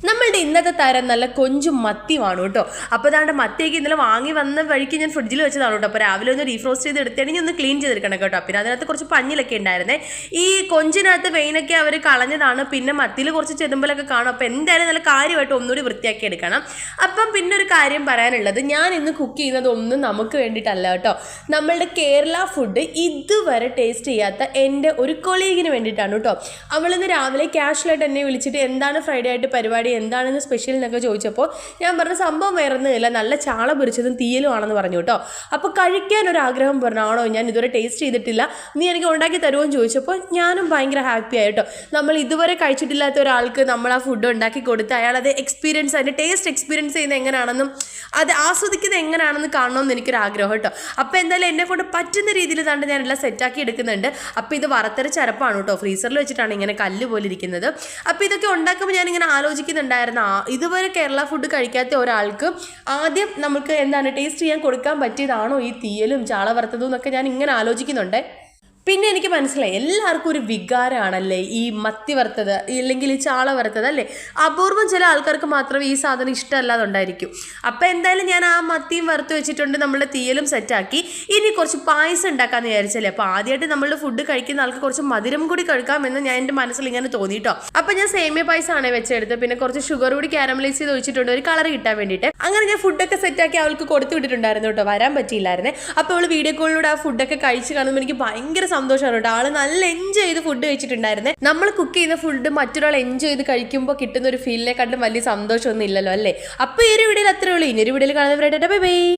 നമ്മളുടെ ഇന്നത്തെ തരം നല്ല കൊഞ്ചും മത്തിയുമാണ് കേട്ടോ. അപ്പോൾ അതാണ്ട് മത്തിയൊക്കെ ഇന്നലെ വാങ്ങി വന്ന വഴിക്ക് ഞാൻ ഫ്രിഡ്ജിൽ വെച്ചതാണ് കേട്ടോ. അപ്പോൾ രാവിലെ ഒന്ന് റീഫ്രോസ്റ്റ് ചെയ്ത് എടുത്തിട്ടുണ്ടെങ്കിൽ ഒന്ന് ക്ലീൻ ചെയ്തെടുക്കണം കേട്ടോ. പിന്നെ അതിനകത്ത് കുറച്ച് പഞ്ഞിലൊക്കെ ഉണ്ടായിരുന്നേ. ഈ കൊഞ്ചിനകത്ത് വെയിനൊക്കെ അവർ കളഞ്ഞതാണ്. പിന്നെ മത്തിയിൽ കുറച്ച് ചെതുമ്പലൊക്കെ കാണും. അപ്പോൾ എന്തായാലും നല്ല കാര്യമായിട്ട് ഒന്നുകൂടി വൃത്തിയാക്കി എടുക്കണം. അപ്പം പിന്നെ ഒരു കാര്യം പറയാനുള്ളത്, ഞാൻ ഇന്ന് കുക്ക് ചെയ്യുന്നതൊന്നും നമുക്ക് വേണ്ടിയിട്ടല്ല കേട്ടോ. നമ്മളുടെ കേരള ഫുഡ് ഇതുവരെ ടേസ്റ്റ് ചെയ്യാത്ത എൻ്റെ ഒരു കൊളീഗിന് വേണ്ടിയിട്ടാണ് കേട്ടോ. അവളിന്ന് രാവിലെ ക്യാഷ്വലായിട്ട് എന്നെ വിളിച്ചിട്ട് എന്താണ് ഫ്രൈഡേ ആയിട്ട് പരിപാടി, എന്താണെന്ന് സ്പെഷ്യൽ എന്നൊക്കെ ചോദിച്ചപ്പോൾ ഞാൻ പറഞ്ഞ സംഭവം വേറൊന്നുമില്ല, നല്ല ചാള പൊരിച്ചതും തീയലും ആണെന്ന് പറഞ്ഞു കേട്ടോ. അപ്പോൾ കഴിക്കാനൊരാഗ്രഹം പറഞ്ഞാണോ, ഞാൻ ഇതുവരെ ടേസ്റ്റ് ചെയ്തിട്ടില്ല, നീ എനിക്ക് ഉണ്ടാക്കി തരുമോ എന്ന് ചോദിച്ചപ്പോൾ ഞാനും ഭയങ്കര ഹാപ്പി ആയിട്ടോ. നമ്മൾ ഇതുവരെ കഴിച്ചിട്ടില്ലാത്ത ഒരാൾക്ക് നമ്മൾ ആ ഫുഡ് ഉണ്ടാക്കി കൊടുത്ത് അയാൾ അത് എക്സ്പീരിയൻസ്, അതിൻ്റെ ടേസ്റ്റ് എക്സ്പീരിയൻസ് ചെയ്യുന്നത് എങ്ങനെയാണെന്നും അത് ആസ്വദിക്കുന്നത് എങ്ങനെയാണെന്ന് കാണണമെന്ന് എനിക്കൊരാഗ്രഹം കേട്ടോ. അപ്പോൾ എന്തായാലും എന്നെ കൊണ്ട് പറ്റുന്ന രീതിയിൽ തന്നെ ഞാനെല്ലാം സെറ്റാക്കി എടുക്കുന്നുണ്ട്. അപ്പോൾ ഇത് വറുത്തരച്ച അരപ്പാണ് കേട്ടോ, ഫ്രീസറിൽ വെച്ചിട്ടാണ് ഇങ്ങനെ കല്ല് പോലെ ഇരിക്കുന്നത്. അപ്പോൾ ഇതൊക്കെ ഉണ്ടാക്കുമ്പോൾ ഞാനിങ്ങനെ ആലോചിക്കുന്നുണ്ടായിരുന്നു, ഇതുവരെ കേരള ഫുഡ് കഴിക്കാത്ത ഒരാൾക്ക് ആദ്യം നമുക്ക് എന്താണ് ടേസ്റ്റ് ചെയ്യാൻ കൊടുക്കാൻ പറ്റിയതാണോ ഈ തീയലും ചാള വറുത്തതും എന്നൊക്കെ ഞാൻ ഇങ്ങനെ ആലോചിക്കുന്നുണ്ട്. പിന്നെ എനിക്ക് മനസ്സിലായി, എല്ലാവർക്കും ഒരു വികാരമാണല്ലേ ഈ മത്തി വറുത്തത് ഇല്ലെങ്കിൽ ഈ ചാള വറുത്തത് അല്ലേ. അപൂർവം ചില ആൾക്കാർക്ക് മാത്രമേ ഈ സാധനം ഇഷ്ടമല്ലാതുണ്ടായിരിക്കും. അപ്പോൾ എന്തായാലും ഞാൻ ആ മത്തിയും വറുത്ത് വെച്ചിട്ടുണ്ട്, നമ്മളുടെ തീയലും സെറ്റാക്കി. ഇനി കുറച്ച് പായസം ഉണ്ടാക്കാമെന്ന് വിചാരിച്ചല്ലേ. അപ്പോൾ ആദ്യമായിട്ട് നമ്മളുടെ ഫുഡ് കഴിക്കുന്ന ആൾക്ക് കുറച്ച് മധുരം കൂടി കഴിക്കാമെന്ന് ഞാൻ എൻ്റെ മനസ്സിൽ ഇങ്ങനെ തോന്നിയിട്ടോ. അപ്പോൾ ഞാൻ സേമിയ പായസമാണ് വെച്ചെടുത്ത്, പിന്നെ കുറച്ച് ഷുഗർ കൂടി കാരമലൈസ് ചെയ്ത് വെച്ചിട്ടുണ്ട് ഒരു കളർ കിട്ടാൻ വേണ്ടിയിട്ട്. അങ്ങനെ ഞാൻ ഫുഡൊക്കെ സെറ്റാക്കി അവൾക്ക് കൊടുത്തു വിട്ടിട്ടുണ്ടായിരുന്നു കേട്ടോ, വരാൻ പറ്റിയില്ലായിരുന്നേ. അപ്പോൾ അവൾ വീഡിയോ കോളിലൂടെ ആ ഫുഡൊക്കെ കഴിച്ച് കാണുമ്പോൾ എനിക്ക് ഭയങ്കര സന്തോഷമാണ് കേട്ടോ. ആള് നല്ല എൻജോയ് ചെയ്ത് ഫുഡ് കഴിച്ചിട്ടുണ്ടായിരുന്നേ. നമ്മൾ കുക്ക് ചെയ്യുന്ന ഫുഡ് മറ്റൊരാൾ എൻജോയ് ചെയ്ത് കഴിക്കുമ്പോൾ കിട്ടുന്ന ഒരു ഫീലിനെക്കാട്ടും വലിയ സന്തോഷമൊന്നും ഇല്ലല്ലോ അല്ലേ. അപ്പോൾ ഈ ഒരു വീഡിയോയിൽ അത്രേ ഉള്ളൂ. ഇനി ഒരു വീഡിയോയിൽ കാണുന്നവരായിട്ട് ബൈ ബൈ.